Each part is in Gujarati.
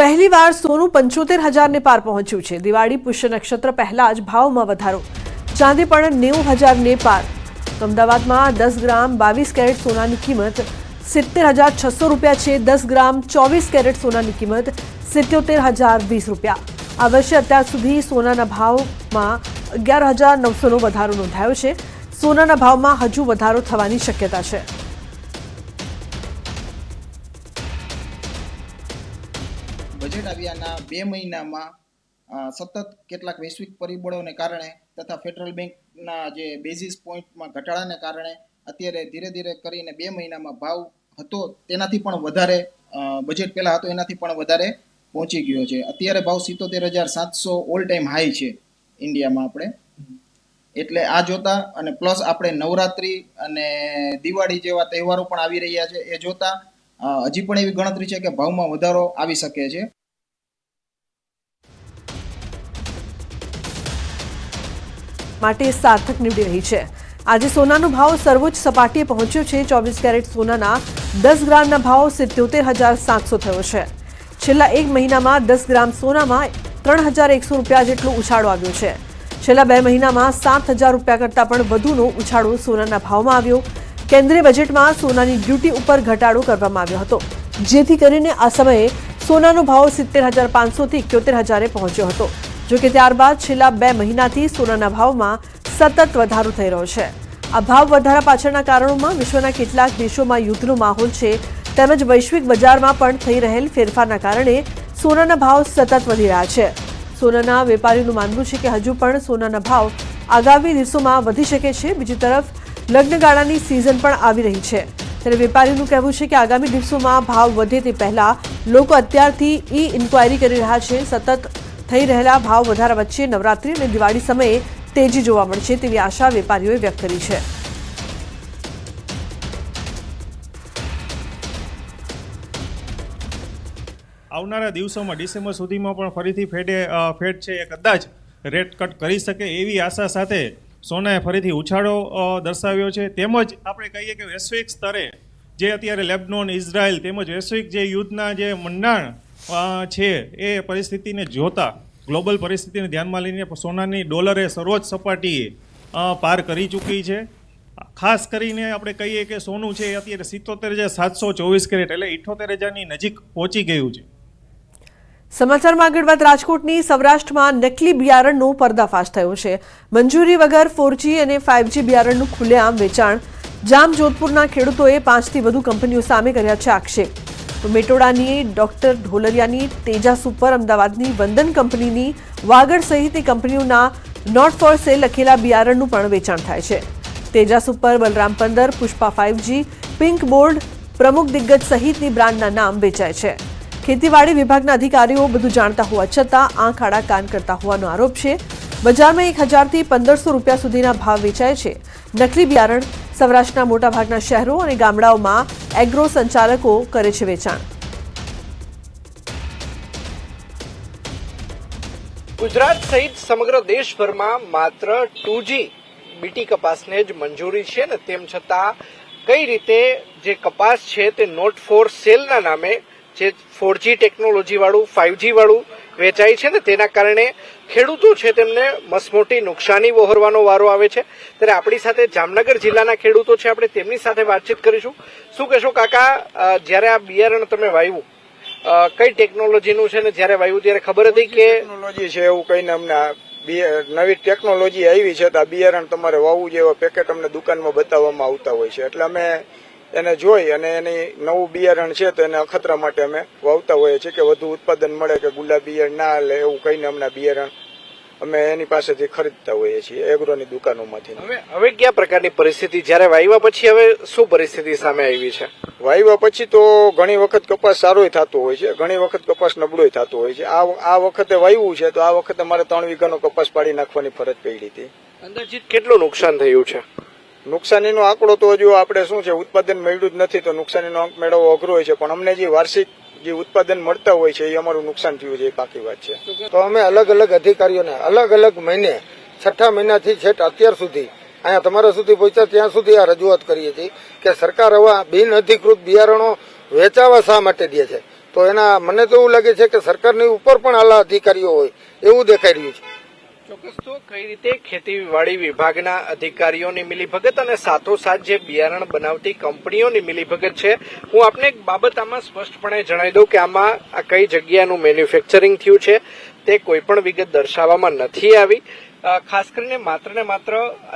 પહેલીવાર સોનું 75,000 ને પાર પહોંચ્યું છે। દિવાળી પુષ્ય નક્ષત્ર પહેલા જ ભાવમાં વધારો, ચાંદી પણ 90,000 ને પાર। તો અમદાવાદમાં 10 ગ્રામ 22 કેરેટ સોનાની કિંમત 70,600 રૂપિયા છે। 10 ગ્રામ 24 કેરેટ સોનાની કિંમત 77,020 રૂપિયા। આ વર્ષે અત્યાર સુધી સોનાના ભાવમાં 11,900નો વધારો નોંધાયો છે। સોનાના ભાવમાં હજુ વધારો થવાની શક્યતા છે। બજેટ આવ્યાના 2 મહિનામાં સતત કેટલાક વૈશ્વિક પરિબળોને કારણે તથા ફેડરલ બેંકના જે બેઝિસ પોઈન્ટમાં ઘટાડાને કારણે અત્યારે ધીરે ધીરે કરીને 2 મહિનામાં ભાવ હતો તેનાથી પણ વધારે, બજેટ પહેલા હતો એનાથી પણ વધારે પહોંચી ગયો છે। અત્યારે ભાવ 77,700 ઓલ ટાઈમ હાઈ છે ઇન્ડિયામાં આપણે। એટલે આ જોતા અને પ્લસ આપણે નવરાત્રી અને દિવાળી જેવા તહેવારો પણ આવી રહ્યા છે, એ જોતા હજી પણ એવી ગણતરી છે કે ભાવમાં વધારો આવી શકે છે। માટે સાર્થક નીવડી રહી છે। આજે સોનાનો ભાવ સર્વોચ્ચ સપાટીએ પહોંચ્યો છે। 24 કેરેટ સોનાના 10 ગ્રામના ભાવ 77,700 થયો છે। છેલ્લા એક મહિનામાં 10 ગ્રામ સોનામાં 3,100 રૂપિયા જેટલો ઉછાળો આવ્યો છે। છેલ્લા 2 મહિનામાં 7,000 રૂપિયા કરતાં પણ વધુનો ઉછાળો સોનાના ભાવમાં આવ્યો। કેન્દ્રીય બજેટમાં સોનાની ડ્યુટી ઉપર ઘટાડો કરવામાં આવ્યો હતો, જેથી કરીને આ સમયે સોનાનો ભાવ 70,500થી 71,000એ પહોંચ્યો હતો। જોકે ત્યારબાદ છેલ્લા 2 મહિનાથી સોનાના ભાવમાં સતત વધારો થઈ રહ્યો છે। આ ભાવ વધારા પાછળના કારણોમાં વિશ્વના કેટલાક દેશોમાં યુદ્ધનો માહોલ છે, તેમજ વૈશ્વિક બજારમાં પણ થઈ રહેલ ફેરફારના કારણે સોનાના ભાવ સતત વધી રહ્યા છે। સોનાના વેપારીઓનું માનવું છે કે હજુ પણ સોનાના ભાવ આગામી દિવસોમાં વધી શકે છે। બીજી તરફ લગ્નગાળાની સિઝન પણ આવી રહી છે, ત્યારે વેપારીઓનું કહેવું છે કે આગામી દિવસોમાં ભાવ વધે તે પહેલા લોકો અત્યારથી ઇન્ક્વાયરી કરી રહ્યા છે। સતત થઈ રહેલા ભાવ વધારા વચ્ચે નવરાત્રી અને દિવાળી સમયે તેજી જોવા મળશે તેવી આશા વેપારીઓએ વ્યક્ત કરી છે। આવનારા દિવસોમાં ડિસેમ્બર સુધીમાં પણ ફરીથી ફેડ છે એ કદાચ રેટ કટ કરી શકે એવી આશા સાથે સોનાએ ફરીથી ઉછાળો દર્શાવ્યો છે। તેમજ આપણે કહીએ કે વૈશ્વિક સ્તરે જે અત્યારે લેબનોન, ઇઝરાયલ તેમજ વૈશ્વિક જે યુદ્ધના જે મંડાણ છે એ પરિસ્થિતિને જોતા, ગ્લોબલ પરિસ્થિતિને ધ્યાનમાં લઈને સોનાની ડોલરે સર્વોચ્ચ સપાટીએ પાર કરી ચૂકી છે। ખાસ કરીને આપણે કહીએ કે સોનું છે એ અત્યારે 77,724 કેરેટ એટલે 78,000ની નજીક પહોંચી ગયું છે। સમાચારમાં આગળ વાત રાજકોટની સૌરાષ્ટ્રમાં નકલી બિયારણનો પર્દાફાશ થયો છે। મંજૂરી વગર 4G અને 5G બિયારણનું ખુલ્લેઆમ વેચાણ। જામજોધપુરના ખેડૂતોએ 5થી વધુ કંપનીઓ સામે કર્યા છે આક્ષેપ। તો મેટોડાની ડોક્ટર ઢોલરિયાની, તેજા સુપર, અમદાવાદની વંદન કંપનીની, વાગડ સહિતની કંપનીઓના નોટ ફોર સેલ લખેલા બિયારણનું પણ વેચાણ થાય છે। Teja super, Balram 15, Pushpa 5G, pink board, પ્રમુખ દિગ્ગજ સહિતની બ્રાન્ડના નામ વેચાય છે। ખેતીવાડી વિભાગના અધિકારીઓ બધું જાણતા હોવા છતાં આંખ આડા કાન કરતા હોવાનો આરોપ છે। બજારમાં 1,000થી 1,500 રૂપિયા સુધીના ભાવ વેચાય છે નકલી બિયારણ। સૌરાષ્ટ્રના મોટાભાગના શહેરો અને ગામડાઓમાં એગ્રો સંચાલકો કરે છે વેચાણ। ગુજરાત સહિત સમગ્ર દેશભરમાં માત્ર 2G બીટી કપાસને જ મંજૂરી છે ને તેમ છતાં કઈ રીતે જે કપાસ છે તે નોટ ફોર સેલના નામે જે 4G ટેકનોલોજી વાળું, 5G વાળું વેચાય છે ને તેના કારણે ખેડૂતો છે તેમને મસમોટી નુકસાની વહોરવાનો વારો આવે છે। ત્યારે આપણી સાથે જામનગર જિલ્લાના ખેડૂતો છે, આપણે તેમની સાથે વાતચીત કરીશું। શું કહેશો કાકા, જ્યારે આ બિયારણ તમે વાવ્યું કઈ ટેકનોલોજીનું છે ને જ્યારે વાવ્યું ત્યારે ખબર હતી કે ટેકનોલોજી છે એવું કહીને અમને નવી ટેકનોલોજી આવી છે તો આ બિયારણ તમારે વાવવું જેવા પેકેટ અમને દુકાનમાં બતાવવામાં આવતા હોય છે, એટલે અમે એને જોઈ અને એની નવું બિયારણ છે તો એને અખતરા માટે અમે વાવતા હોઈએ છીએ કે વધુ ઉત્પાદન મળે, કે ગુલાબ બિયારણ ના હાલે એવું કહીને અમને બિયારણ અમે એની પાસેથી ખરીદતા હોઈએ છીએ એગ્રોની દુકાનોમાંથી। હવે કયા પ્રકારની પરિસ્થિતિ, જ્યારે વાવ્યા પછી હવે શું પરિસ્થિતિ સામે આવી છે? વાવ્યા પછી તો ઘણી વખત કપાસ સારોય થતો હોય છે, ઘણી વખત કપાસ નબળોય થતો હોય છે। આ વખતે વાવ્યું છે તો આ વખતે મારે 3 વીઘાનો કપાસ પાડી નાખવાની ફરજ પડી હતી। અંદાજિત કેટલું નુકસાન થયું છે? નુકસાનીનો આંકડો તો હજુ આપણે શું છે, ઉત્પાદન મળ્યું જ નથી તો નુકસાનીનો આંક મેળવવો અઘરો હોય છે, પણ અમને જે વાર્ષિક જે ઉત્પાદન મળતા હોય છે એ અમારું નુકસાન થયું છે, એ પાકી વાત છે। તો અમે અલગ અલગ અધિકારીઓને અલગ અલગ મહિને 6ઠા મહિનાથી છેટ અત્યાર સુધી અહીંયા તમારા સુધી પહોંચ્યા ત્યાં સુધી આ રજૂઆત કરીએ છીએ કે સરકાર હવે બિન અધિકૃત બિયારણો વેચાવા શા માટે દે છે? તો એના મને તો એવું લાગે છે કે સરકારની ઉપર પણ આલા અધિકારીઓ હોય એવું દેખાઈ રહ્યું છે. ચોક્કસ. તો કઈ રીતે ખેતીવાડી વિભાગના અધિકારીઓની મિલીભગત અને સાથોસાથ જે બિયારણ બનાવતી કંપનીઓની મિલીભગત છે, હું આપને એક બાબત આમાં સ્પષ્ટપણે જણાવી દઉં કે આમાં આ કઈ જગ્યાનું મેન્યુફેક્ચરિંગ થયું છે તે કોઈ પણ વિગત દર્શાવવામાં નથી આવી. ખાસ કરીને માત્ર ને માત્ર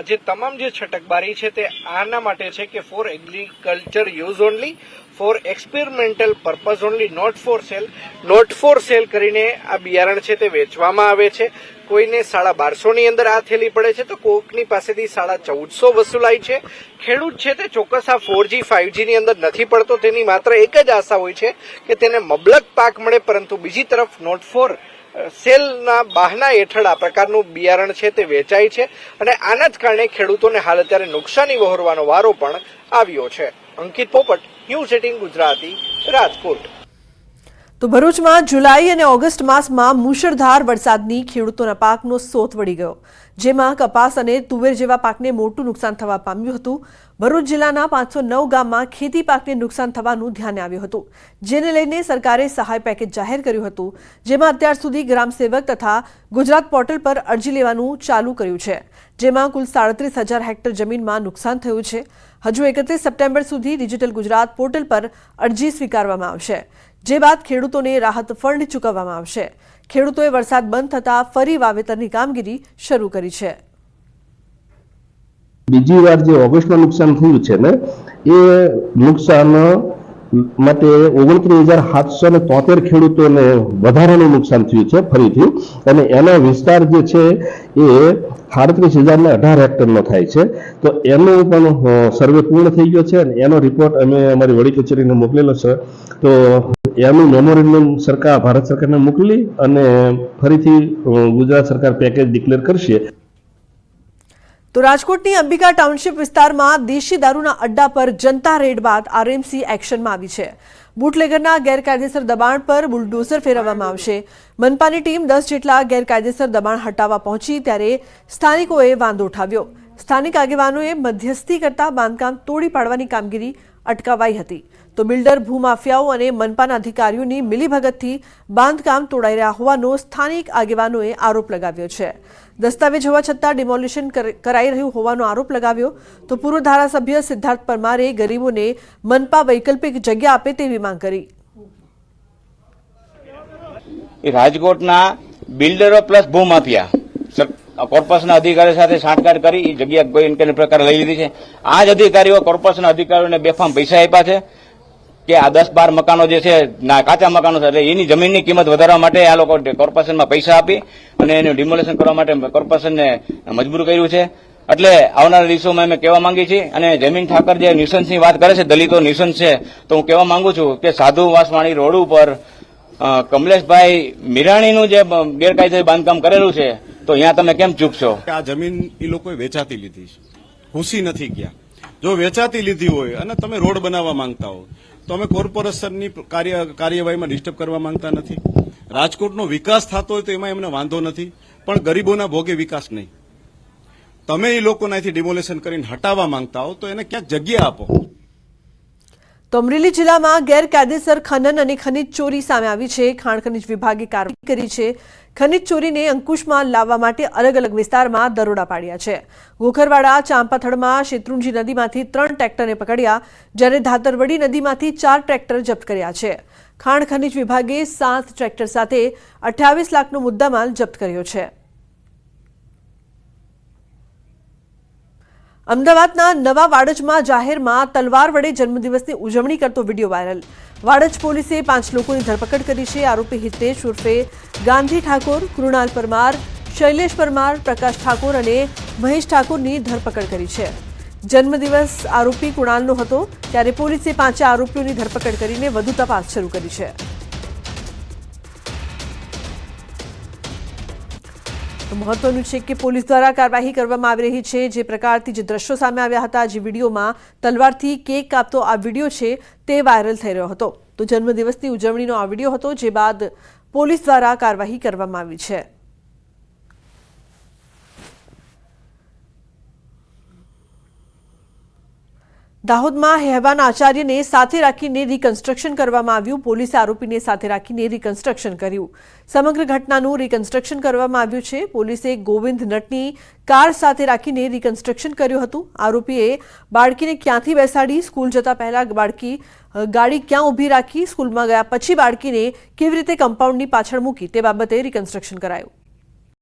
જે તમામ જે છટકબારી છે તે આના માટે છે કે for agriculture use only, for experimental purpose only, not for sale કરીને આ બિયારણ છે તે વેચવામાં આવે છે. કોઈને 1250 ની અંદર આ થેલી પડે છે તો કોકની પાસેથી 1450 વસૂલાય છે. ખેડૂત છે તે ચોક્કસ આ 4G 5G ની અંદર નથી પડતો, તેની માત્ર એક જ આશા હોય છે કે તેને મબલક પાક મળે, પરંતુ બીજી તરફ નોટ ફોર સેલના બહાના હેઠળ આ પ્રકારનું બિયારણ છે તે વેચાય છે અને આના જ કારણે ખેડૂતોને હાલ અત્યારે નુકસાની વહોરવાનો વારો પણ આવ્યો છે. અંકિત પોપટ, ન્યૂઝ 18 ગુજરાતી, રાજકોટ. તો ભરૂચમાં જુલાઈ અને ઓગસ્ટ માસમાં મુશળધાર વરસાદની ખેડૂતોના પાકનો સોથ વળી ગયો, જેમાં કપાસ અને તુવેર જેવા પાકને મોટું નુકસાન થવા પામ્યું હતું. ભરૂચ જિલ્લાના 509 ગામમાં ખેતી પાકને નુકસાન થવાનું ધ્યાને આવ્યું હતું, જેને લઈને સરકારે સહાય પેકેજ જાહેર કર્યું હતું, જેમાં અત્યાર સુધી ગ્રામ સેવક તથા ગુજરાત પોર્ટલ પર અરજી લેવાનું ચાલુ કર્યું છે, જેમાં કુલ 37,000 હેક્ટર જમીનમાં નુકસાન થયું છે. હજુ 31 સપ્ટેમ્બર સુધી ડિજિટલ ગુજરાત પોર્ટલ પર અરજી સ્વીકારવામાં આવશે, જે બાદ ખેડૂતોને રાહત ફંડ ચૂકવવામાં આવશે. ખેડૂતોએ વરસાદ બંધ થતાં ફરી વાવેતરની કામગીરી શરૂ કરી છે. બીજી વાર જે ઓગસ્ટમાં નુકસાન થયું છે ને એ નુકસાન માટે 29,773 ખેડૂતોને વધારાનું નુકસાન થયું છે ફરીથી, અને એનો વિસ્તાર જે છે એ 38,018 હેક્ટરનો થાય છે. તો એનો પણ સર્વે પૂર્ણ થઈ ગયો છે અને એનો રિપોર્ટ અમે અમારી વડી કચેરીને મોકલેલો છે. તો એનું મેમોરેન્ડમ ભારત સરકારને મોકલી અને ફરીથી ગુજરાત સરકાર પેકેજ ડિક્લેર કરશે. તો રાજકોટની અંબિકા ટાઉનશીપ વિસ્તારમાં દેશી દારૂના અડ્ડા પર જનતા રેડ બાદ આરએમસી એક્શનમાં આવી છે. બુટલેગરના ગેરકાયદેસર દબાણ પર બુલડોઝર ફેરવવામાં આવશે. મનપાની ટીમ 10 જેટલા ગેરકાયદેસર દબાણ હટાવવા પહોંચી ત્યારે સ્થાનિકોએ વાંધો ઉઠાવ્યો. સ્થાનિક આગેવાનોએ મધ્યસ્થી કરતા બાંધકામ તોડી પાડવાની કામગીરી અટકાવાઈ હતી. તો બિલ્ડર, ભૂમાફિયાઓ અને મનપાના અધિકારીઓની મિલીભગતથી બાંધકામ તોડાઈ રહ્યા હોવાનો સ્થાનિક આગેવાનોએ આરોપ લગાવ્યો છે. દસ્તાવેજ હોવા છતાં ડિમોલિશન કરાઈ રહ્યું હોવાનો આરોપ લગાવ્યો. તો પૂર્વ ધારાસભ્ય સિદ્ધાર્થ પરમારે ગરીબોને મનપા વૈકલ્પિક જગ્યા આપે તેવી માંગ કરી. રાજકોટના બિલ્ડરો પ્લસ ભૂમાફિયા કોર્પોરેશનના અધિકારીઓ સાથે સાંઠગાંઠ કરી એ જગ્યા કોઈ પ્રકારે લઈ લીધી છે. આ જ અધિકારીઓ કોર્પોરેશનના અધિકારીઓને બેફામ પૈસા આપ્યા છે કે આ 10-12 મકાનો જે છે કાચા મકાનો છે, એટલે એની જમીનની કિંમત વધારવા માટે આ લોકો કોર્પોરેશનમાં પૈસા આપી અને એનું ડિમોલેશન કરવા માટે કોર્પોરેશનને મજબૂર કર્યું છે. એટલે આવનારા દિવસોમાં અમે કહેવા માંગીએ છીએ, અને જમીન ઠાકર જે ન્યુસન્સની વાત કરે છે, દલિતો ન્યુસન્સ છે, તો હું કહેવા માંગુ છું કે સાધુ વાસવાણી રોડ ઉપર કમલેશભાઈ મીરાણીનું જે ગેરકાયદેસર બાંધકામ કરેલું છે, તો અહીંયા તમે કેમ ચૂકશો? આ જમીન એ લોકોએ વેચાતી લીધી છે, ઘૂસી નથી ગયા. જો વેચાતી લીધી હોય અને તમે રોડ બનાવવા માંગતા હો તો અમે કોર્પોરેશનની કાર્યવાહીમાં ડિસ્ટર્બ કરવા માંગતા નથી. રાજકોટનો વિકાસ થતો હોય તો એમાં એમને વાંધો નથી, પણ ગરીબોના ભોગે વિકાસ નહીં. તમે એ લોકોને અહીંથી ડિમોલેશન કરીને હટાવવા માંગતા હો તો એને ક્યાંક જગ્યા આપો. તો અમરેલી જિલ્લામાં ગેરકાયદેસર ખનન અને ખનીજ ચોરી સામે આવી છે. ખાણ ખનીજ વિભાગે કાર્યવાહી કરી છે. ખનીજ ચોરીને અંકુશમાં લાવવા માટે અલગ અલગ વિસ્તારમાં દરોડા પાડ્યા છે. ગોખરવાડા ચાંપાથડમાં શેત્રુંજી નદીમાંથી 3 ટ્રેક્ટરને પકડ્યા, જ્યારે ધાતરવડી નદીમાંથી 4 ટ્રેક્ટર જપ્ત કર્યા છે. ખાણ ખનીજ વિભાગે 7 ટ્રેક્ટર સાથે 28 લાખનો મુદ્દામાલ જપ્ત કર્યો છે. અમદાવાદના નવા વાડજમાં જાહેરમાં તલવાર વડે જન્મદિવસની ઉજવણી કરતો વિડીયો વાયરલ. વાડજ પોલીસે 5 લોકોની ધરપકડ કરી છે. આરોપી હિતેશ ઉર્ફે ગાંધી ઠાકોર, કૃણાલ પરમાર, શૈલેષ પરમાર, પ્રકાશ ઠાકોર અને મહેશ ઠાકોરની ધરપકડ કરી છે. જન્મદિવસ આરોપી કૃણાલનો હતો, ત્યારે પોલીસે 5 આરોપીઓની ધરપકડ કરીને વધુ તપાસ શરૂ કરી છે. મહત્વનું છે કે પોલીસ દ્વારા કાર્યવાહી કરવામાં આવી રહી છે. જે પ્રકારથી જે દ્રશ્યો સામે આવ્યા હતા, જે વિડીયોમાં તલવારથી કેક કાપતો આ વિડીયો છે તે વાયરલ થઈ રહ્યો હતો. તો જન્મદિવસની ઉજવણીનો આ વિડીયો હતો, જે બાદ પોલીસ દ્વારા કાર્યવાહી કરવામાં આવી છે. દાહોદમાં હેવાના આચાર્યને સાથે રાખીને રિકન્સ્ટ્રક્શન કરવામાં આવ્યું. પોલીસે આરોપીને સાથે રાખીને રિકન્સ્ટ્રક્શન કર્યું. સમગ્ર ઘટનાનું રિકન્સ્ટ્રક્શન કરવામાં આવ્યું છે. પોલીસે ગોવિંદ નટની કાર સાથે રાખીને રિકન્સ્ટ્રક્શન કર્યું હતું. આરોપીએ બાળકીને ક્યાંથી બેસાડી, સ્કૂલ જતા પહેલા ગાડી ક્યાં ઊભી રાખી, સ્કૂલમાં ગયા પછી બાળકીને કેવી રીતે કમ્પાઉન્ડની પાછળ મૂકી તે બાબતે રિકન્સ્ટ્રક્શન કરાયું.